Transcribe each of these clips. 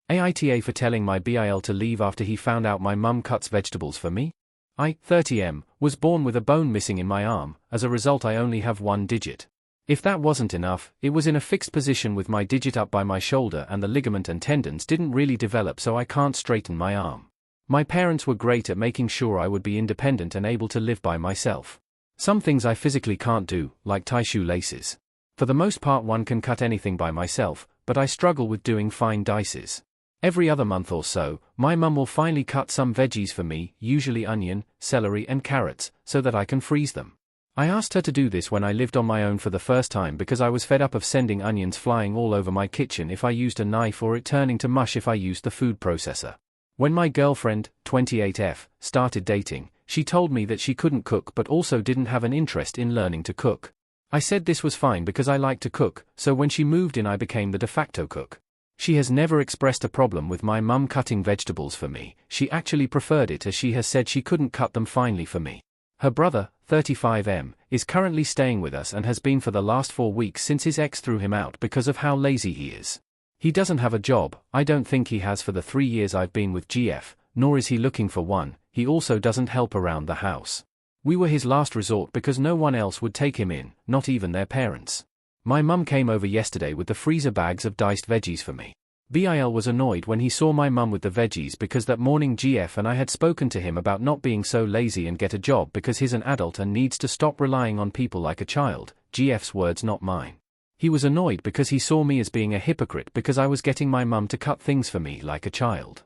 AITA for telling my BIL to leave after he found out my mum cuts vegetables for me. I, 30M, was born with a bone missing in my arm. As a result I only have one digit. If that wasn't enough, it was in a fixed position with my digit up by my shoulder and the ligament and tendons didn't really develop, so I can't straighten my arm. My parents were great at making sure I would be independent and able to live by myself. Some things I physically can't do, like tie shoelaces. For the most part one can cut anything by myself, but I struggle with doing fine dices. Every other month or so, my mum will finally cut some veggies for me, usually onion, celery and carrots, so that I can freeze them. I asked her to do this when I lived on my own for the first time because I was fed up of sending onions flying all over my kitchen if I used a knife or it turning to mush if I used the food processor. When my girlfriend, 28F, started dating, she told me that she couldn't cook but also didn't have an interest in learning to cook. I said this was fine because I like to cook, so when she moved in I became the de facto cook. She has never expressed a problem with my mum cutting vegetables for me. She actually preferred it as she has said she couldn't cut them finely for me. Her brother, 35M, is currently staying with us and has been for the last 4 weeks since his ex threw him out because of how lazy he is. He doesn't have a job, I don't think he has for the 3 years I've been with GF, nor is he looking for one. He also doesn't help around the house. We were his last resort because no one else would take him in, not even their parents. My mum came over yesterday with the freezer bags of diced veggies for me. BIL was annoyed when he saw my mum with the veggies because that morning GF and I had spoken to him about not being so lazy and get a job because he's an adult and needs to stop relying on people like a child. GF's words, not mine. He was annoyed because he saw me as being a hypocrite because I was getting my mum to cut things for me like a child.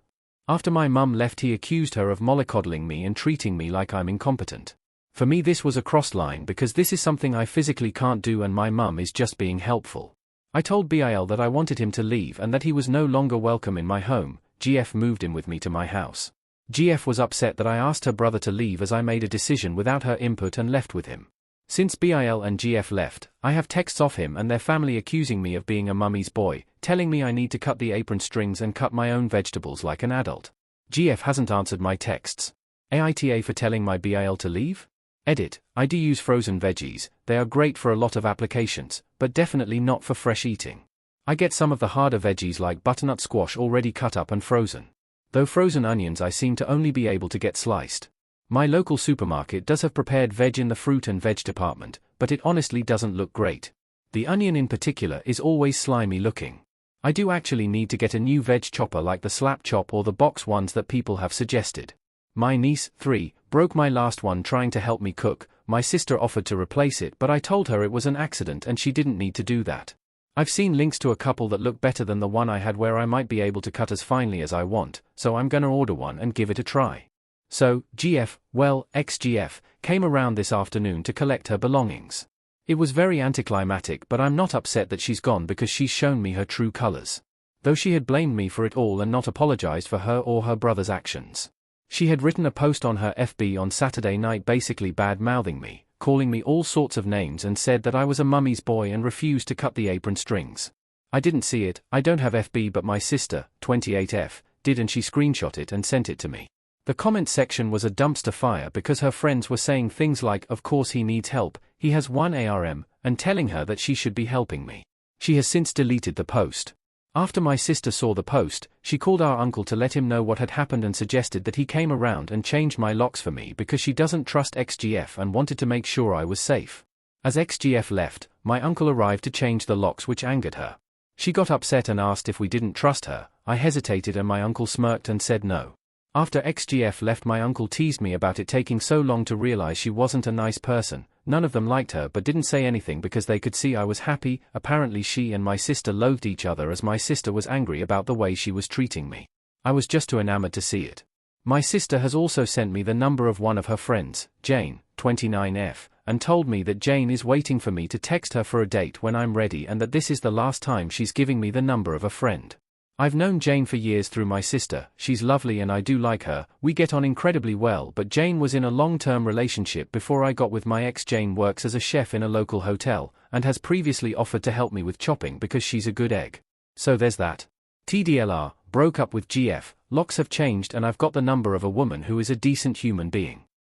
After my mum left he accused her of mollycoddling me and treating me like I'm incompetent. For me this was a cross line because this is something I physically can't do and my mum is just being helpful. I told BIL that I wanted him to leave and that he was no longer welcome in my home. GF moved in with me to my house. GF was upset that I asked her brother to leave as I made a decision without her input and left with him. Since BIL and GF left, I have texts off him and their family accusing me of being a mummy's boy, telling me I need to cut the apron strings and cut my own vegetables like an adult. GF hasn't answered my texts. AITA for telling my BIL to leave? Edit, I do use frozen veggies, they are great for a lot of applications, but definitely not for fresh eating. I get some of the harder veggies like butternut squash already cut up and frozen. Though frozen onions I seem to only be able to get sliced. My local supermarket does have prepared veg in the fruit and veg department, but it honestly doesn't look great. The onion in particular is always slimy looking. I do actually need to get a new veg chopper like the slap chop or the box ones that people have suggested. My niece, 3, broke my last one trying to help me cook. My sister offered to replace it but I told her it was an accident and she didn't need to do that. I've seen links to a couple that look better than the one I had where I might be able to cut as finely as I want, so I'm gonna order one and give it a try. So, GF, well, ex-GF, came around this afternoon to collect her belongings. It was very anticlimactic but I'm not upset that she's gone because she's shown me her true colors. Though she had blamed me for it all and not apologized for her or her brother's actions. She had written a post on her FB on Saturday night basically bad-mouthing me, calling me all sorts of names and said that I was a mummy's boy and refused to cut the apron strings. I didn't see it, I don't have FB but my sister, 28F, did and she screenshot it and sent it to me. The comment section was a dumpster fire because her friends were saying things like of course he needs help, he has one ARM, and telling her that she should be helping me. She has since deleted the post. After my sister saw the post, she called our uncle to let him know what had happened and suggested that he came around and changed my locks for me because she doesn't trust ex-GF and wanted to make sure I was safe. As ex-GF left, my uncle arrived to change the locks which angered her. She got upset and asked if we didn't trust her. I hesitated and my uncle smirked and said no. After ex-GF left my uncle teased me about it taking so long to realize she wasn't a nice person. None of them liked her but didn't say anything because they could see I was happy. Apparently she and my sister loathed each other as my sister was angry about the way she was treating me. I was just too enamored to see it. My sister has also sent me the number of one of her friends, Jane, 29F, and told me that Jane is waiting for me to text her for a date when I'm ready and that this is the last time she's giving me the number of a friend. I've known Jane for years through my sister, she's lovely and I do like her, we get on incredibly well but Jane was in a long-term relationship before I got with my ex. Jane works as a chef in a local hotel, and has previously offered to help me with chopping because she's a good egg. So there's that. TDLR, broke up with GF, locks have changed and I've got the number of a woman who is a decent human being.